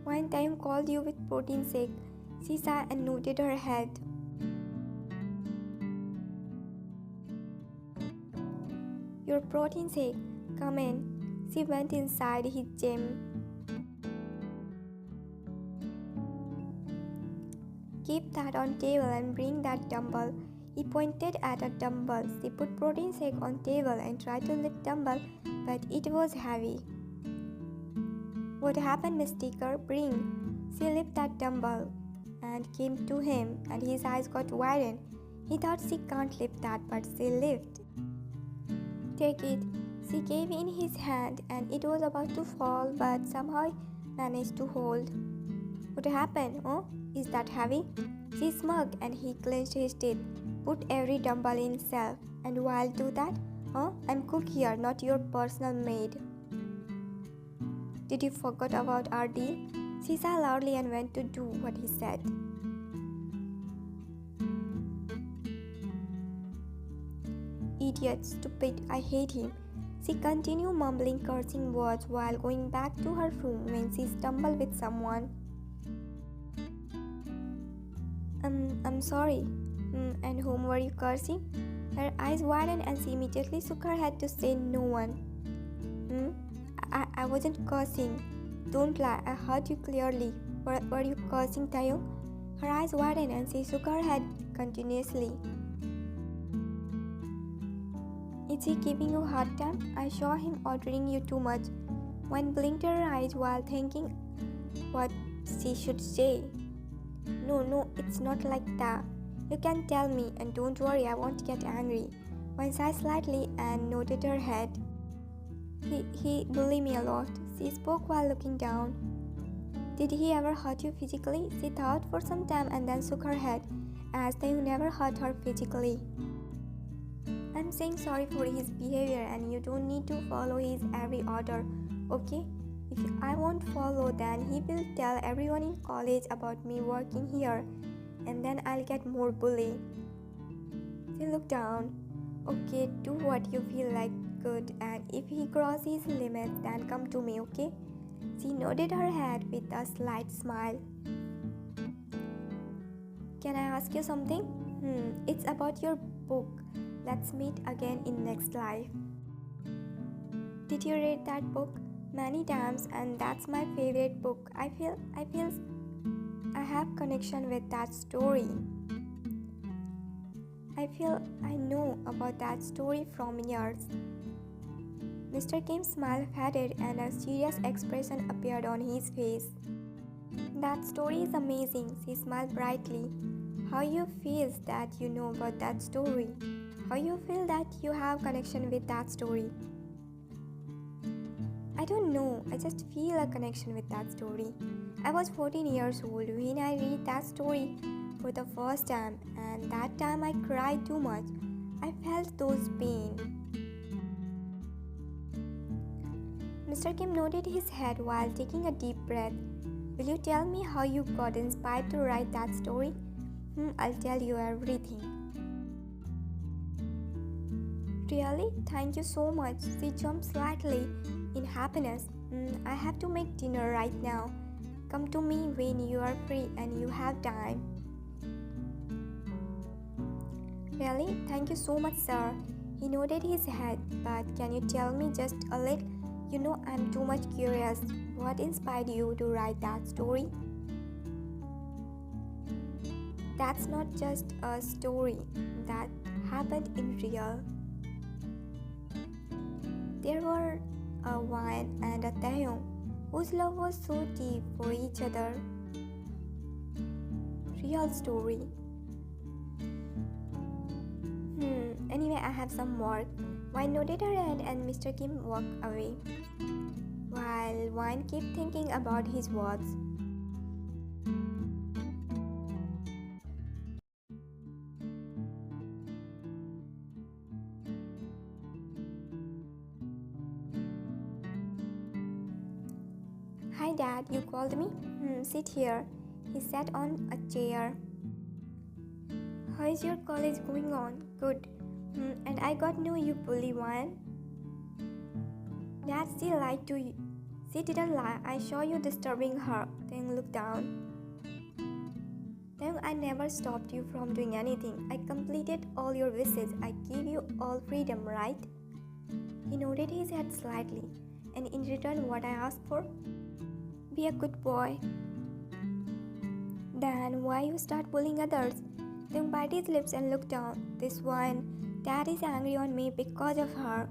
One time called you with protein shake. She sighed and nodded her head. Your protein shake. Come in. She went inside his gym. Keep that on table and bring that dumbbell. He pointed at a dumbbell. She put protein shake on table and tried to lift dumbbell, but it was heavy. What happened, Mistaker? Bring. She lifted that dumbbell and came to him, and his eyes got widened. He thought she can't lift that, but she lifted. Take it. She gave in his hand, and it was about to fall, but somehow managed to hold. What happened? Oh, is that heavy? She smirked, and he clenched his teeth. Put every dumbbell in shelf. And while do that? I'm cook here, not your personal maid. Did you forget about our deal? She sighed loudly and went to do what he said. Idiot, stupid, I hate him. She continued mumbling cursing words while going back to her room when she stumbled with someone. I'm sorry. And whom were you cursing? Her eyes widened and she immediately shook her head to say no one. I wasn't cursing. Don't lie, I heard you clearly. Were you cursing, TAEHYUNG? Her eyes widened and she shook her head continuously. Is he giving you a hard time? I saw him ordering you too much. One blinked her eyes while thinking what she should say. No, it's not like that. You can tell me, and don't worry, I won't get angry. One sighed slightly and nodded her head. He bullied me a lot. She spoke while looking down. Did he ever hurt you physically? She thought for some time and then shook her head, as though you never hurt her physically. I'm saying sorry for his behavior and you don't need to follow his every order, okay? If I won't follow, then he will tell everyone in college about me working here, and then I'll get more bullied. She looked down. Okay, do what you feel like good, and if he crosses his limits, then come to me, okay? She nodded her head with a slight smile. Can I ask you something? It's about your book. Let's meet again in next life. Did you read that book? Many times, and that's my favorite book. I feel I have connection with that story. I feel I know about that story from years. Mr. Kim's smile faded and a serious expression appeared on his face. That story is amazing, she smiled brightly. How you feel that you know about that story? How you feel that you have connection with that story? I don't know, I just feel a connection with that story. I was 14 years old when I read that story for the first time, and that time I cried too much. I felt those pain. Mr. Kim nodded his head while taking a deep breath. Will you tell me how you got inspired to write that story? I'll tell you everything. Really? Thank you so much. She jumped slightly in happiness. I have to make dinner right now. Come to me when you are free and you have time. Really? Thank you so much, sir. He nodded his head. But can you tell me just a little? You know, I'm too much curious. What inspired you to write that story? That's not just a story. That happened in real. There were a Wine and a TAEHYUNG whose love was so deep for each other. Real story. Anyway, I have some work. Wine nodded her head and Mr. Kim walked away, while Wine kept thinking about his words. Hi Dad, you called me? Sit here. He sat on a chair. How is your college going on? Good. And I got no you bully Wine. Dad, she She didn't lie. I saw you disturbing her. Taehyung looked down. Taehyung, I never stopped you from doing anything. I completed all your wishes. I gave you all freedom, right? He nodded his head slightly. And in return, what I asked for? Be a good boy. Then why you start bullying others? Taehyung bit his lips and looked down. This one, Dad is angry on me because of her.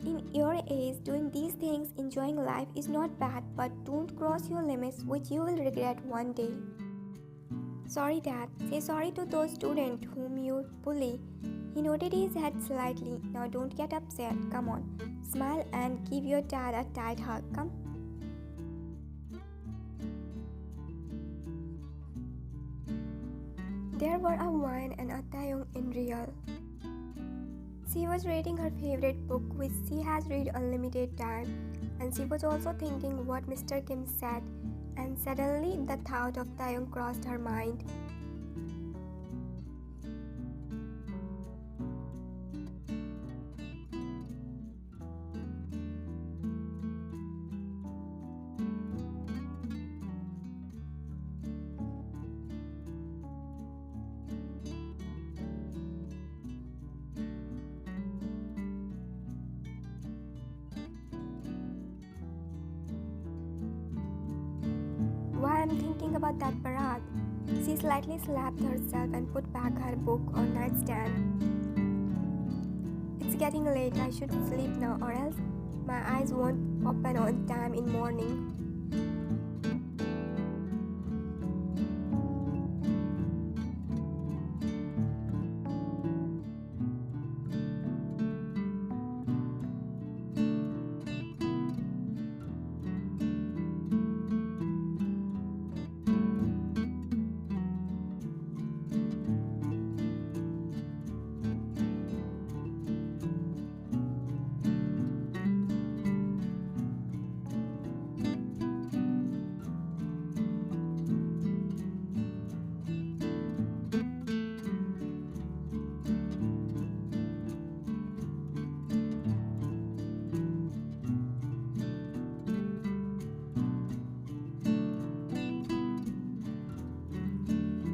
In your age, doing these things, enjoying life is not bad, but don't cross your limits, which you will regret one day. Sorry, Dad. Say sorry to those students whom you bully. He nodded his head slightly. Now don't get upset. Come on. Smile and give your dad a tight hug. Come. There were a Wine and a Taehyung in real. She was reading her favorite book, which she has read unlimited time, and she was also thinking what Mr. Kim said, and suddenly the thought of Taehyung crossed her mind. While I'm thinking about that Bharat, she slightly slapped herself and put back her book on nightstand. It's getting late, I should sleep now or else my eyes won't open on time in morning.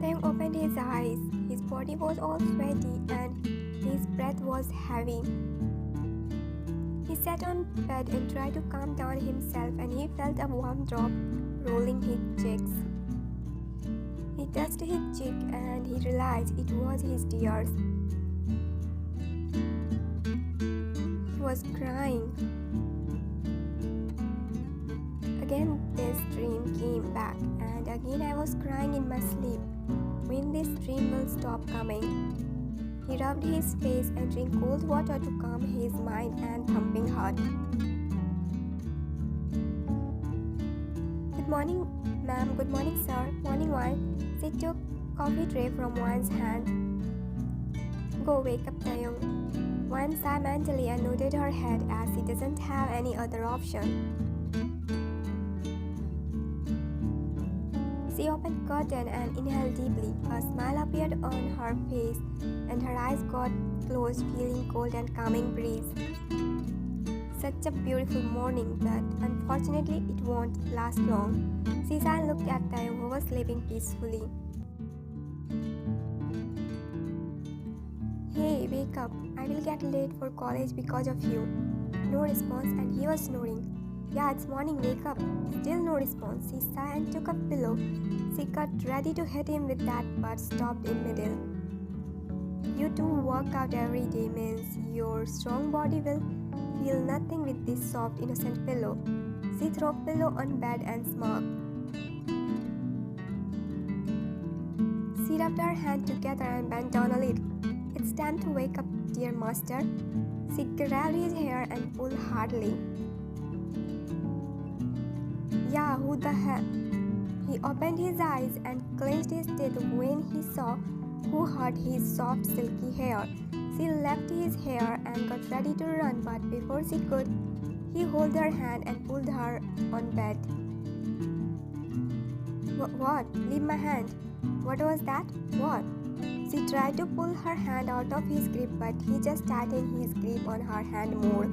Taehyung opened his eyes. His body was all sweaty and his breath was heavy. He sat on bed and tried to calm down himself, and he felt a warm drop rolling his cheeks. He touched his cheek and he realized it was his tears. He was crying. Again this dream came back, and again I was crying in my sleep. When this dream will stop coming? He rubbed his face and drank cold water to calm his mind and thumping heart. Good morning, ma'am. Good morning, sir. Morning, Wine. She took coffee tray from Wine's hand. Go wake up, Taehyung. Wine sighed mentally and nodded her head as she doesn't have any other option. She opened curtain and inhaled deeply. A smile appeared on her face and her eyes got closed, feeling cold and calming breeze. Such a beautiful morning, but unfortunately it won't last long. She sighed and looked at Taehyung, who was sleeping peacefully. Hey, wake up. I will get late for college because of you. No response, and he was snoring. Yeah, it's morning, wake up. Still no response. She sighed and took a pillow. She got ready to hit him with that, but stopped in middle. You two work out every day means your strong body will feel nothing with this soft, innocent pillow. She threw a pillow on bed and smirked. She rubbed her hand together and bent down a little. It's time to wake up, dear master. She grabbed his hair and pulled hardly. Yeah, who the hell? He opened his eyes and clenched his teeth when he saw who had his soft silky hair. She left his hair and got ready to run, but before she could, he held her hand and pulled her on bed. What? Leave my hand. What was that? What? She tried to pull her hand out of his grip, but he just tightened his grip on her hand more.